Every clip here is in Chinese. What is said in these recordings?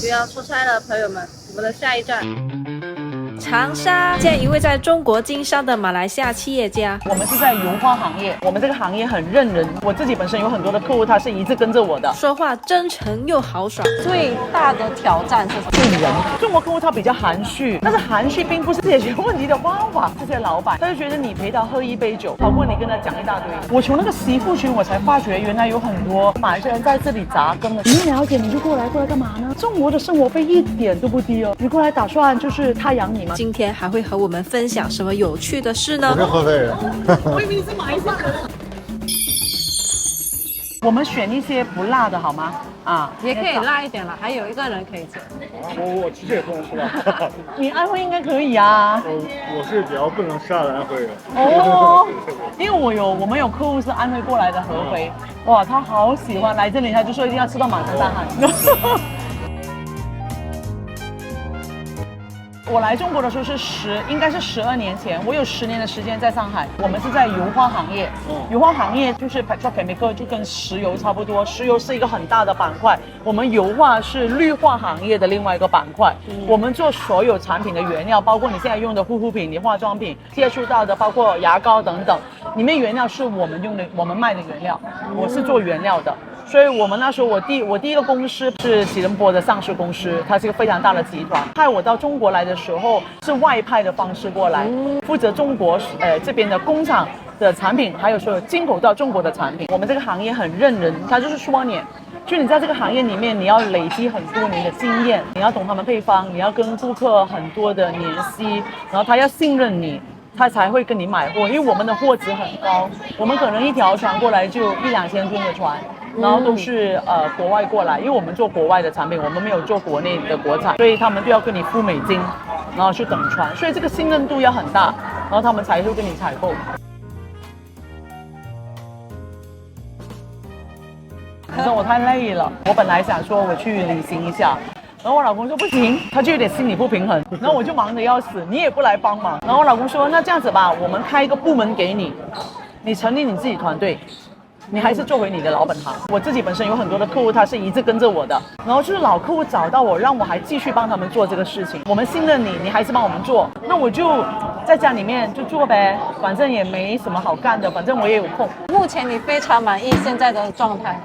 需要出差的朋友们，我们的下一站长沙见一位在中国经商的马来西亚企业家。我们是在油画行业，我们这个行业很认人。我自己本身有很多的客户，他是一直跟着我的。说话真诚又豪爽。最大的挑战是什么？是人。中国客户他比较含蓄，但是含蓄并不是解决问题的方法。这些老板他就觉得你陪他喝一杯酒，好过你跟他讲一大堆。我从那个媳妇群我才发觉，原来有很多马来西亚人在这里扎根了。你了解你就过来干嘛呢？中国的生活费一点都不低哦。你过来打算就是他养你吗？今天还会和我们分享什么有趣的事呢？我是合肥人，我以为你是马来西亚人。我们选一些不辣的好吗？啊，也可以辣一点了，还有一个人可以吃。我其实也不能吃辣。你安徽应该可以啊。我是比较不能吃辣的安徽人。哦，因为我们有客户是安徽过来的合肥，哇，他好喜欢来这里，他就说一定要吃到满头大汗。我来中国的时候应该是12年前，我有10年的时间在上海。我们是在油画行业，油画行业就是 petrochemical， 就跟石油差不多。石油是一个很大的板块，我们油画是绿化行业的另外一个板块。我们做所有产品的原料，包括你现在用的护肤品、你化妆品接触到的，包括牙膏等等，里面原料是我们用的，我们卖的原料。我是做原料的。所以我们那时候我第一个公司是吉隆坡的上市公司，它是一个非常大的集团。派我到中国来的时候是外派的方式过来，负责中国这边的工厂的产品，还有所有进口到中国的产品。我们这个行业很认人，它就是说就你在这个行业里面，你要累积很多年的经验，你要懂他们配方，你要跟顾客很多的联系，然后他要信任你，他才会跟你买货。因为我们的货值很高，我们可能一条船过来就1-2千吨的船。然后都是国外过来，因为我们做国外的产品，我们没有做国内的国产，所以他们都要跟你付美金，然后去等船，所以这个信任度要很大，然后他们才会跟你采购。可是我太累了，我本来想说我去旅行一下，然后我老公说不行，他就有点心理不平衡，然后我就忙得要死，你也不来帮忙，然后我老公说那这样子吧，我们开一个部门给你，你成立你自己团队。你还是做回你的老本行。我自己本身有很多的客户，他是一直跟着我的，然后就是老客户找到我，让我还继续帮他们做这个事情。我们信任你，你还是帮我们做，那我就在家里面就做呗，反正也没什么好干的，反正我也有空。目前你非常满意现在的状态？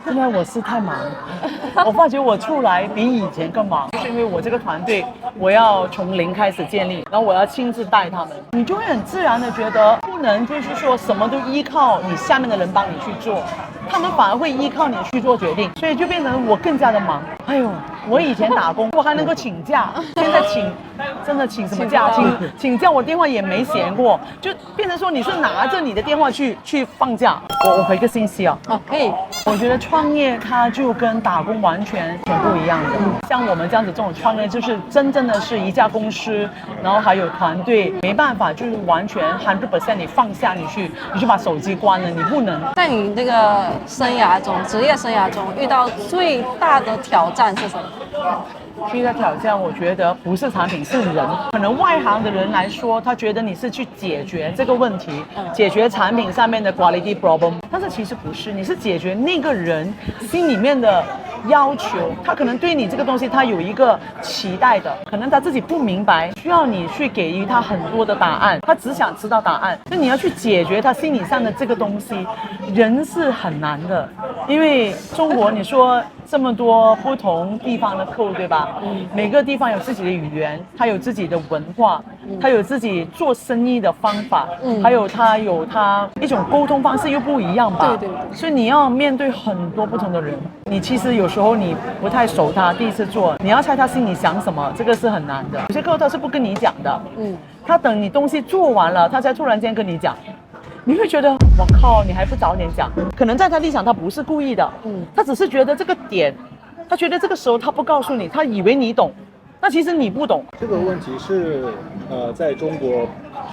现在我是太忙了，我发觉我出来比以前更忙，就是因为我这个团队我要从零开始建立，然后我要亲自带他们，你就会很自然的觉得不能就是说什么都依靠你下面的人帮你去做，他们反而会依靠你去做决定，所以就变成我更加的忙。哎呦，我以前打工我还能够请假，现在真的请什么假？请假我电话也没闲过，就变成说你是拿着你的电话去放假。我回个信息啊。哦，可以。我觉得创业它就跟打工完全不一样的。像我们这样子这种创业，就是真正的是一家公司，然后还有团队，没办法就是完全100%你放下你去把手机关了，你不能。在你这个职业生涯中遇到最大的挑战是什么？最大挑战，我觉得不是产品，是人。可能外行的人来说，他觉得你是去解决这个问题，解决产品上面的 quality problem， 但是其实不是，你是解决那个人心里面的要求。他可能对你这个东西，他有一个期待的，可能他自己不明白，需要你去给予他很多的答案，他只想知道答案。那你要去解决他心理上的这个东西，人是很难的，因为中国你说这么多不同地方的客户，对吧？每个地方有自己的语言，他有自己的文化，他有自己做生意的方法，还有他一种沟通方式又不一样吧？对。所以你要面对很多不同的人，你其实有时候你不太熟他，第一次做，你要猜他心里想什么，这个是很难的。有些客户他是不跟你讲的，他等你东西做完了，他才突然间跟你讲。你会觉得我靠，你还不早点讲？可能在他立场，他不是故意的，他只是觉得这个点，他觉得这个时候他不告诉你，他以为你懂，那其实你不懂。这个问题是在中国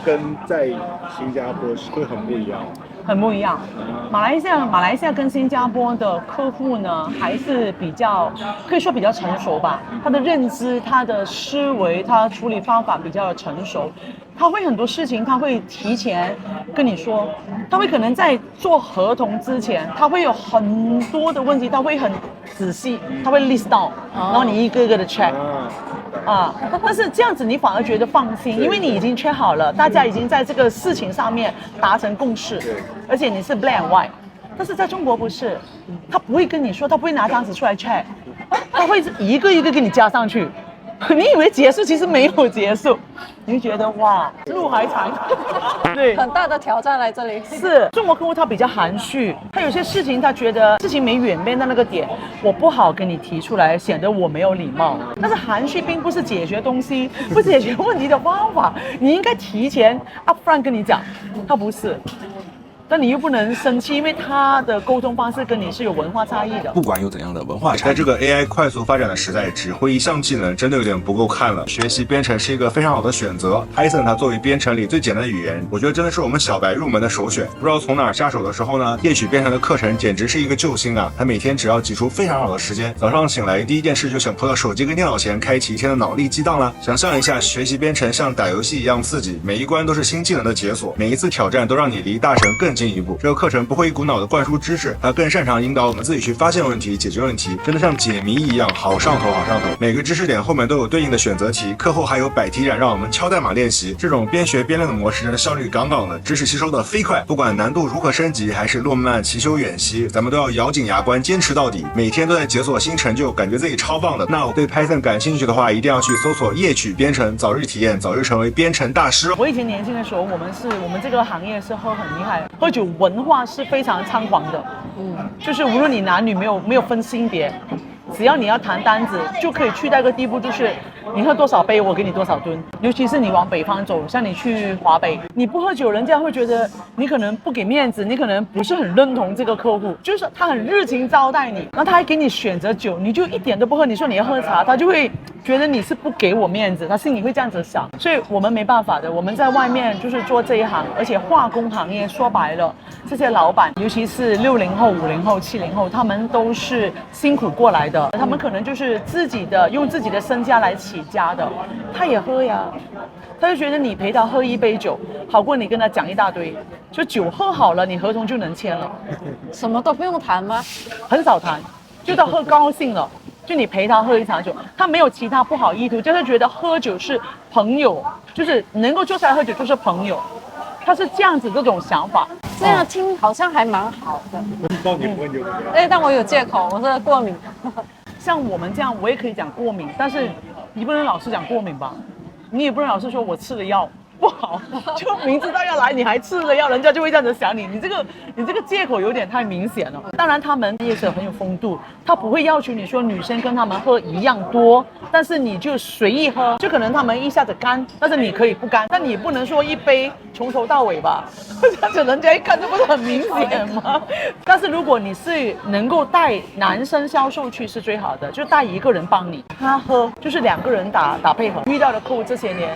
跟在新加坡会很不一样。很不一样。马来西亚跟新加坡的客户呢，还是可以说比较成熟吧。他的认知、他的思维、他处理方法比较成熟。他会很多事情，他会提前跟你说，他会可能在做合同之前，他会有很多的问题，他会很仔细，他会 list down，然后你一个一个的 check。但是这样子你反而觉得放心，因为你已经 check 好了，大家已经在这个事情上面达成共识，而且你是 black and white。但是在中国不是，他不会跟你说，他不会拿张纸出来 check， 他会一个一个给你加上去。你以为结束，其实没有结束，你就觉得哇，路还长。对，很大的挑战来这里。是中国客户他比较含蓄，他有些事情他觉得事情没演变到那个点，我不好跟你提出来，显得我没有礼貌。但是含蓄并不是解决东西、不解决问题的方法，你应该提前 upfront 跟你讲，他不是。但你又不能生气，因为他的沟通方式跟你是有文化差异的。不管有怎样的文化差异，在这个 AI 快速发展的时代，只会一项技能真的有点不够看了。学习编程是一个非常好的选择。Python 它作为编程里最简单的语言，我觉得真的是我们小白入门的首选。不知道从哪儿下手的时候呢，夜曲编程的课程简直是一个救星啊！它每天只要挤出非常好的时间，早上醒来第一件事就想扑到手机跟电脑前，开启一天的脑力激荡了。想象一下，学习编程像打游戏一样刺激，每一关都是新技能的解锁，每一次挑战都让你离大神更近一步。这个课程不会一股脑的灌输知识，它更擅长引导我们自己去发现问题、解决问题，真的像解谜一样，好上头，好上头。每个知识点后面都有对应的选择题，课后还有摆题展让我们敲代码练习。这种边学边练的模式，真的效率杠杠的，知识吸收的飞快。不管难度如何升级，还是路漫漫其修远兮，咱们都要咬紧牙关，坚持到底。每天都在解锁新成就，感觉自己超棒的。那我对 Python 感兴趣的话，一定要去搜索夜曲编程，早日体验，早日成为编程大师。我以前年轻的时候，我们这个行业是喝很厉害，喝酒文化是非常猖狂的。就是无论你男女没有分性别，只要你要谈单子，就可以去到一个地步，就是你喝多少杯，我给你多少吨。尤其是你往北方走，像你去华北，你不喝酒，人家会觉得你可能不给面子，你可能不是很认同这个客户。就是他很热情招待你，然后他还给你选择酒，你就一点都不喝，你说你要喝茶，他就会觉得你是不给我面子，他心里会这样子想。所以我们没办法的，我们在外面就是做这一行，而且化工行业说白了，这些老板，尤其是60后、50后、70后，他们都是辛苦过来的，他们可能就是用自己的身家来起家的，他也喝呀，他就觉得你陪他喝一杯酒，好过你跟他讲一大堆。就酒喝好了，你合同就能签了，什么都不用谈吗？很少谈，就到喝高兴了。就你陪他喝一场酒，他没有其他不好意图，就是觉得喝酒是朋友，就是能够坐下来喝酒就是朋友，他是这样子这种想法。这样听好像还蛮好的。报你问就可以。但我有借口，我是过敏。像我们这样，我也可以讲过敏，但是你不能老是讲过敏吧？你也不能老是说我吃了药不好，就明知道要来你还吃了药，人家就会这样子想你。你这个借口有点太明显了。当然他们也是很有风度，他不会要求你说女生跟他们喝一样多，但是你就随意喝，就可能他们一下子干，但是你可以不干，但你不能说一杯从头到尾吧，这样子人家一看这不是很明显吗？但是如果你是能够带男生销售去是最好的，就带一个人帮你，他喝就是2个人打配合。遇到的客户这些年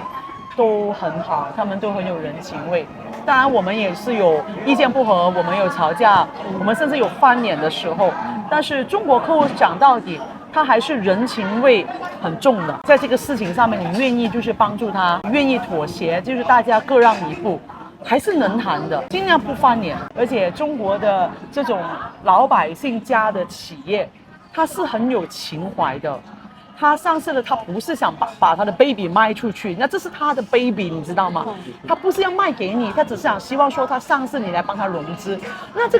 都很好，他们都很有人情味。当然我们也是有意见不合，我们有吵架，我们甚至有翻脸的时候，但是中国客户讲到底他还是人情味很重的。在这个事情上面你愿意就是帮助他，愿意妥协，就是大家各让一步，还是能谈的，尽量不翻脸。而且中国的这种老百姓家的企业，他是很有情怀的。他上市了，他不是想把他的 baby 卖出去，那这是他的 baby， 你知道吗？他不是要卖给你，他只是想希望说他上市，你来帮他融资。那这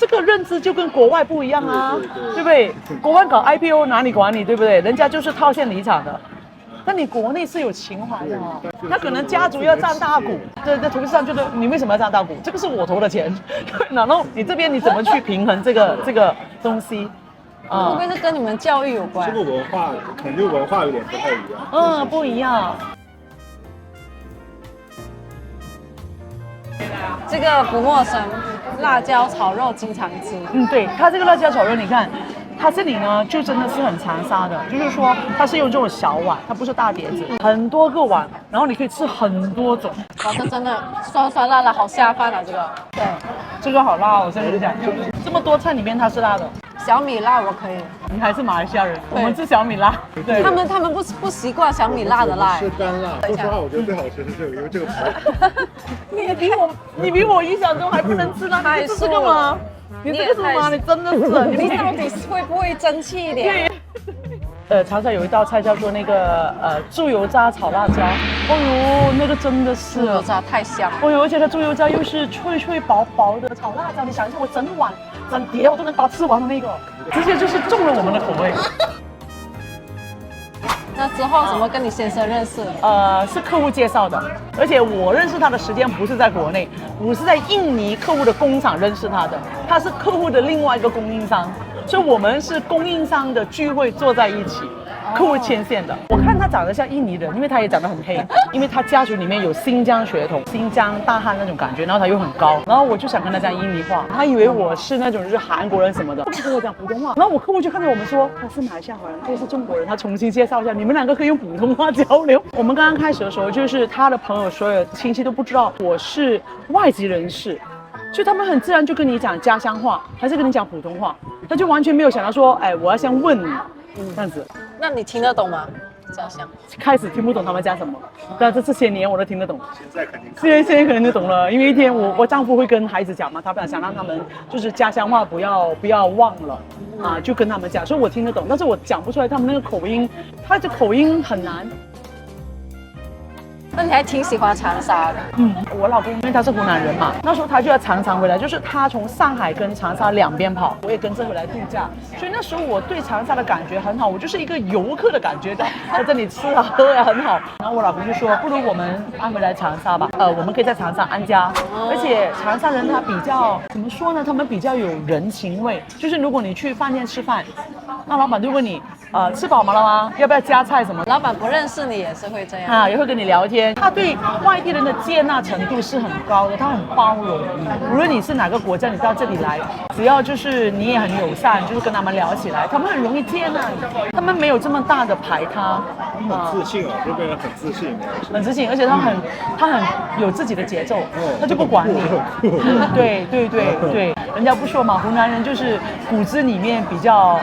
个认知就跟国外不一样啊，对不对？国外搞 IPO 哪里管你，对不对？人家就是套现离场的。但你国内是有情怀的哦，他可能家族要占大股，在投资上觉得你为什么要占大股？这个是我投的钱，然后你这边你怎么去平衡这个东西？会不会是跟你们教育有关？这个文化可能就文化有点不太一样。不一样。这个不陌生，辣椒炒肉经常吃。对，它这个辣椒炒肉，你看，它这里呢就真的是很长沙的，就是说它是用这种小碗，它不是大碟子，很多个碗，然后你可以吃很多种。哇，这真的酸酸辣辣，好下饭啊！这个，对，这个好辣哦，我跟你讲，这么多菜里面它是辣的。小米辣我可以，你还是马来西亚人，我们吃小米辣。对，他们不习惯小米辣的辣。是干辣。说实话，我觉得最好吃是这个，因为这个排。你比我印象中还不能吃辣，你吃这个吗？你这个是吗？你真的是，你到底会不会争气一点？长沙有一道菜叫做那个猪油渣炒辣椒，哦呦，那个真的是猪油渣太香了。哦呦，而且它猪油渣又是脆脆薄薄的炒辣椒，你想一下，我整碗整碟我都能把它吃完的那个，直接就是中了我们的口味。那之后怎么跟你先生认识的？是客户介绍的，而且我认识他的时间不是在国内，我是在印尼客户的工厂认识他的，他是客户的另外一个供应商，所以我们是供应商的聚会坐在一起。客户牵线的，我看他长得像印尼人，因为他也长得很黑，因为他家族里面有新疆血统，新疆大汉那种感觉，然后他又很高，然后我就想跟他讲印尼话，他以为我是那种就是韩国人什么的，不跟我讲普通话，然后我客户就看着我们说他是马来西亚华人，他是中国人，他重新介绍一下，你们两个可以用普通话交流。我们刚刚开始的时候，就是他的朋友所有亲戚都不知道我是外籍人士。所以他们很自然就跟你讲家乡话，还是跟你讲普通话，他就完全没有想到说，哎，我要先问你，这样子。那你听得懂吗？家乡开始听不懂他们讲什么，但这些年我都听得懂。现在肯定。现在可能就懂了，因为一天我丈夫会跟孩子讲嘛，他想让他们就是家乡话不要忘了啊，就跟他们讲，所以我听得懂，但是我讲不出来他们那个口音，他的口音很难。那你还挺喜欢长沙的。我老公因为他是湖南人嘛，那时候他就要常常回来，就是他从上海跟长沙两边跑，我也跟着回来度假，所以那时候我对长沙的感觉很好，我就是一个游客的感觉，在这里吃啊喝啊很好。然后我老公就说，不如我们安回来长沙吧，我们可以在长沙安家，而且长沙人他比较怎么说呢，他们比较有人情味，就是如果你去饭店吃饭，那老板就问你吃饱了吗？要不要加菜什么？老板不认识你也是会这样啊，也会跟你聊天。他对外地人的接纳程度是很高的，他很包容。无论你是哪个国家，你到这里来，只要就是你也很友善，就是跟他们聊起来，他们很容易接纳你，他们没有这么大的排他。很自信啊，这边人很自信，很自信，而且他很有自己的节奏，他就不管你。对，人家不说嘛，湖南人就是骨子里面比较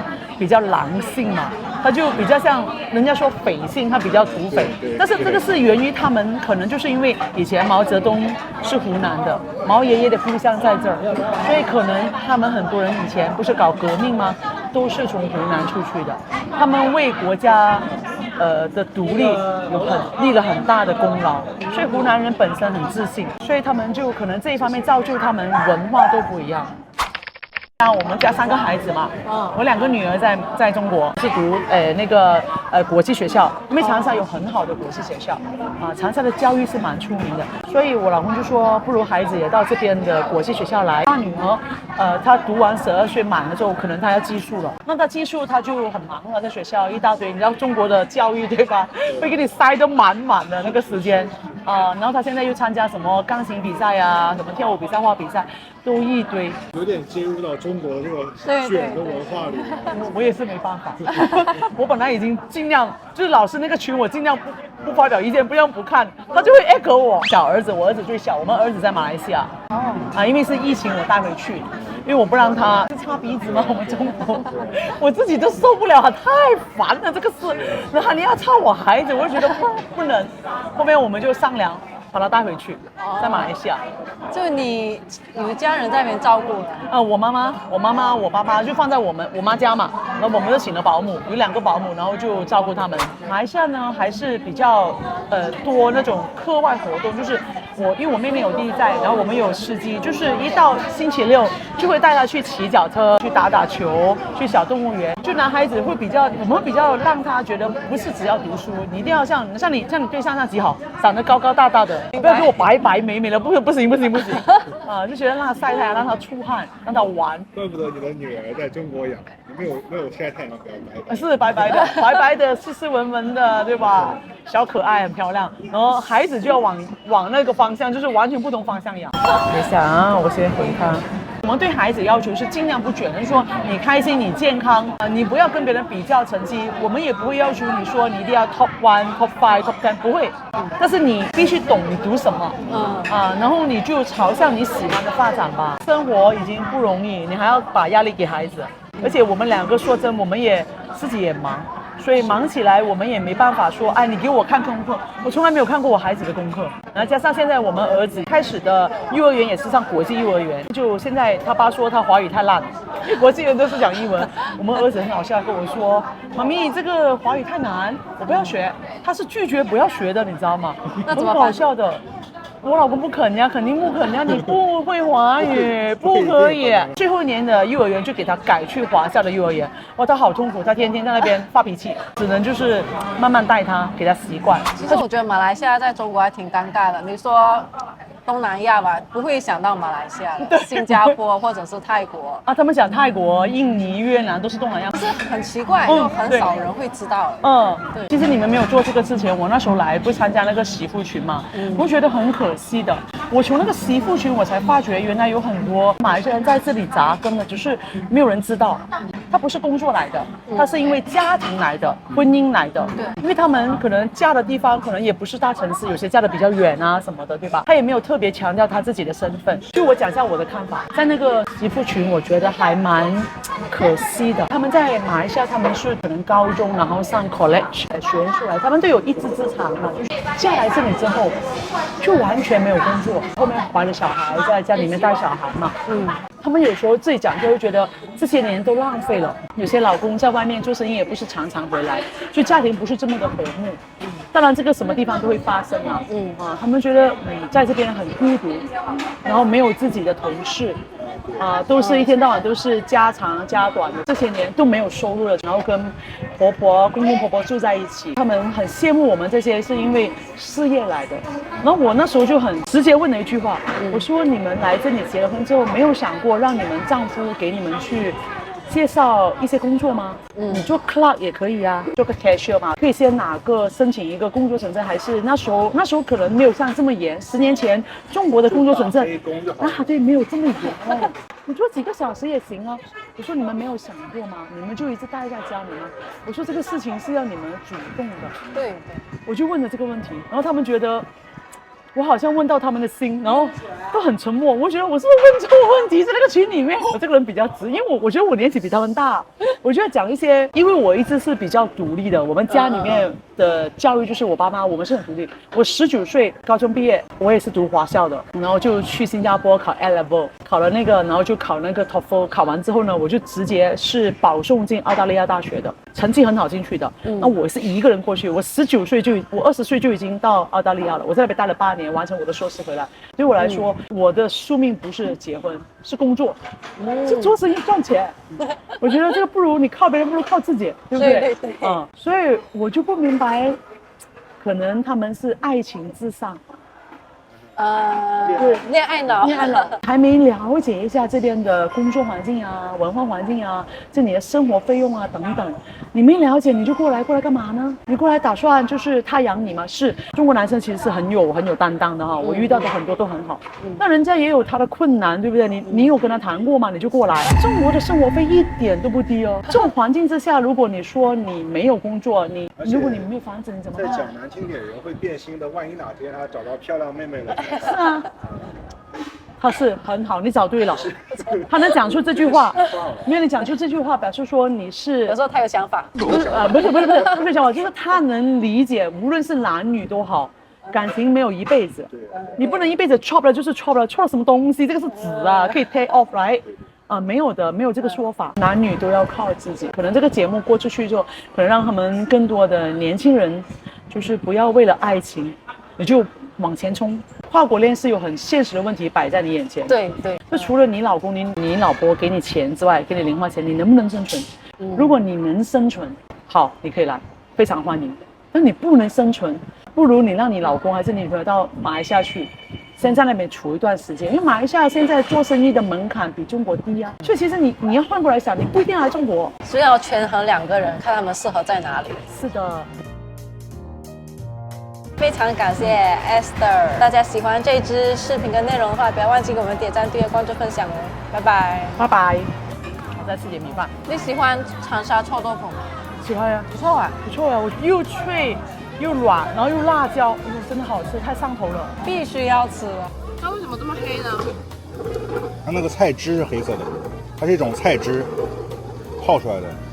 狼性嘛，他就比较像人家说匪性，他比较土匪。但是这个是源于他们可能就是因为以前毛泽东是湖南的，毛爷爷的故乡在这儿，所以可能他们很多人以前不是搞革命吗？都是从湖南出去的，他们为国家的独立立了很大的功劳，所以湖南人本身很自信，所以他们就可能这一方面造就他们文化都不一样。我们家3个孩子嘛，我2个女儿在中国是读国际学校，因为长沙有很好的国际学校啊，长沙的教育是蛮出名的，所以我老公就说不如孩子也到这边的国际学校来。大女儿她读完12岁满了之后，可能她要寄宿了，那她寄宿她就很忙了，在学校一大堆，你知道中国的教育对吧，会给你塞得满满的那个时间。然后他现在又参加什么钢琴比赛啊，什么跳舞比赛、画比赛，都一堆，有点接入到中国这个卷的文化里。我也是没办法，我本来已经尽量就是老师那个群，我尽量不发表意见，不让不看，他就会 echo 我。小儿子，我儿子最小，我们儿子在马来西亚，因为是疫情我带回去，因为我不让他是擦鼻子嘛，我们中国，我自己都受不了，太烦了这个事，然后你要擦我孩子，我就觉得不能。后面我们就商量把他带回去，在马来西亚。就你们家人在那边照顾的？我妈妈、我爸爸就放在我妈家嘛，然后我们就请了保姆，有2个保姆，然后就照顾他们。马来西亚呢还是比较多那种课外活动，就是因为我妹妹有弟弟在，然后我们有司机，就是一到星期六就会带他去骑脚车、去打球、去小动物园。就男孩子会我们会比较让他觉得不是只要读书，你一定要像你对象那极好，长得高高大大的，不要给我白白美美的，不行就觉得让他晒太阳，让他出汗，让他玩。怪不得你的女儿在中国养，没有晒太阳，白白。是白白的，斯斯文文的，对吧？小可爱，很漂亮。然后孩子就要往那个方向，就是完全不同方向养。等一下啊，我先回他。我们对孩子要求是尽量不卷，就是说你开心、你健康，你不要跟别人比较成绩。我们也不会要求你说你一定要 top 1、top 5、top 10，不会。但是你必须懂你读什么，然后你就朝向你喜欢的发展吧。生活已经不容易，你还要把压力给孩子。而且我们两个说真，我们也自己也忙。所以忙起来，我们也没办法说，哎，你给我看功课，我从来没有看过我孩子的功课。然后加上现在我们儿子开始的幼儿园也是上国际幼儿园，就现在他爸说他华语太烂，因为国际人都是讲英文。我们儿子很好笑，跟我说，妈咪这个华语太难，我不要学。他是拒绝不要学的，你知道吗？那怎么办？很好笑的。我老公不肯呀，肯定不肯呀！你不会华语，不可以。最后一年的幼儿园就给他改去华夏的幼儿园，哇，他好痛苦，他天天在那边发脾气，只能就是慢慢带他，给他习惯。其实我觉得马来西亚在中国还挺尴尬的。你说东南亚吧，不会想到马来西亚的，新加坡或者是泰国啊，他们讲泰国、印尼、越南都是东南亚，可是很奇怪，就很少人会知道。对。其实你们没有做这个之前，我那时候来不参加那个媳妇群嘛，我觉得很可惜的。我从那个媳妇群，我才发觉原来有很多马来西亚人在这里扎根的，只是没有人知道。他不是工作来的，他是因为家庭来的，婚姻来的。对，因为他们可能嫁的地方可能也不是大城市，有些嫁的比较远啊什么的，对吧？他也没有特别强调他自己的身份。就我讲一下我的看法，在那个媳妇群，我觉得还蛮可惜的。他们在马来西亚，他们是可能高中然后上 college 学出来，他们都有一技之长嘛。就是嫁来这里之后，就完全没有工作，后面怀了小孩，在家里面带小孩嘛。他们有时候自己讲就会觉得这些年都浪费了。有些老公在外面做生意也不是常常回来，所以家庭不是这么的和睦。当然这个什么地方都会发生啊。他们觉得在这边很孤独，然后没有自己的同事。都是一天到晚都是家长家短的，这些年都没有收入了，然后跟公公婆婆住在一起，他们很羡慕我们这些是因为事业来的。然后我那时候就很直接问了一句话，我说你们来这里结了婚之后，没有想过让你们丈夫给你们去介绍一些工作吗？你做 clerk 也可以啊，做个 cashier 嘛，可以先申请一个工作准证，还是那时候可能没有像这么严。10年前中国的工作准证对，没有这么严你做几个小时也行啊。我说你们没有想过吗？你们就一直待在家里吗？我说这个事情是要你们主动的。对，我就问了这个问题，然后他们觉得我好像问到他们的心，然后都很沉默。我觉得我是不是问错问题，在那个群里面，我这个人比较直，因为我觉得我年纪比他们大，我就要讲一些，因为我一直是比较独立的。我们家里面的教育就是我爸妈，我们是很独立。我19岁高中毕业，我也是读华校的，然后就去新加坡考 A Level， 考了那个，然后就考那个 TOEFL， 考完之后呢，我就直接是保送进澳大利亚大学的，成绩很好进去的。那我是一个人过去，我19岁我20岁就已经到澳大利亚了，我在那边待了8年，完成我的硕士回来。对我来说，我的宿命不是结婚，是工作，是做生意赚钱。我觉得这个不如你靠别人，不如靠自己，对不对？对。所以我就不明白，可能他们是爱情至上。恋爱脑，还没了解一下这边的工作环境啊、文化环境啊、这里的生活费用啊等等，你没了解你就过来干嘛呢？你过来打算就是他养你吗？是中国男生其实是很有担当的哈，我遇到的很多都很好，那人家也有他的困难，对不对？你有跟他谈过吗？你就过来。中国的生活费一点都不低哦，这种环境之下，如果你说你没有工作，如果你没有房子，你怎么办？再讲难听点，人会变心的，万一哪天他找到漂亮妹妹了。是啊，他是很好，你找对了。他能讲出这句话，没有你讲出这句话，表示说你是有时候他有想法，不是想法，就是他能理解，无论是男女都好，感情没有一辈子，你不能一辈子 chop 了就是 chop 了什么东西？这个是纸啊，可以 take off right。没有的，没有这个说法，男女都要靠自己。可能这个节目播出去之后，可能让他们更多的年轻人，就是不要为了爱情，你就往前冲。跨国恋是有很现实的问题摆在你眼前。对，就除了你老公、你老婆给你钱之外，给你零花钱，你能不能生存？如果你能生存，好，你可以来，非常欢迎。但你不能生存，不如你让你老公还是你女朋友到马来西亚去。先在那边处一段时间，因为马来西亚现在做生意的门槛比中国低啊，所以其实你要换过来想，你不一定要来中国，所以要权衡2个人，看他们适合在哪里。是的。非常感谢 Esther， 大家喜欢这支视频跟内容的话，不要忘记给我们点赞、订阅、关注、分享哦，拜拜，拜拜。我再吃点米饭。你喜欢长沙臭豆腐吗？喜欢呀，不错啊，不错呀，我又脆又软，然后又辣椒，真的好吃，太上头了，必须要吃了。它为什么这么黑呢？它那个菜汁是黑色的，它是一种菜汁。泡出来的。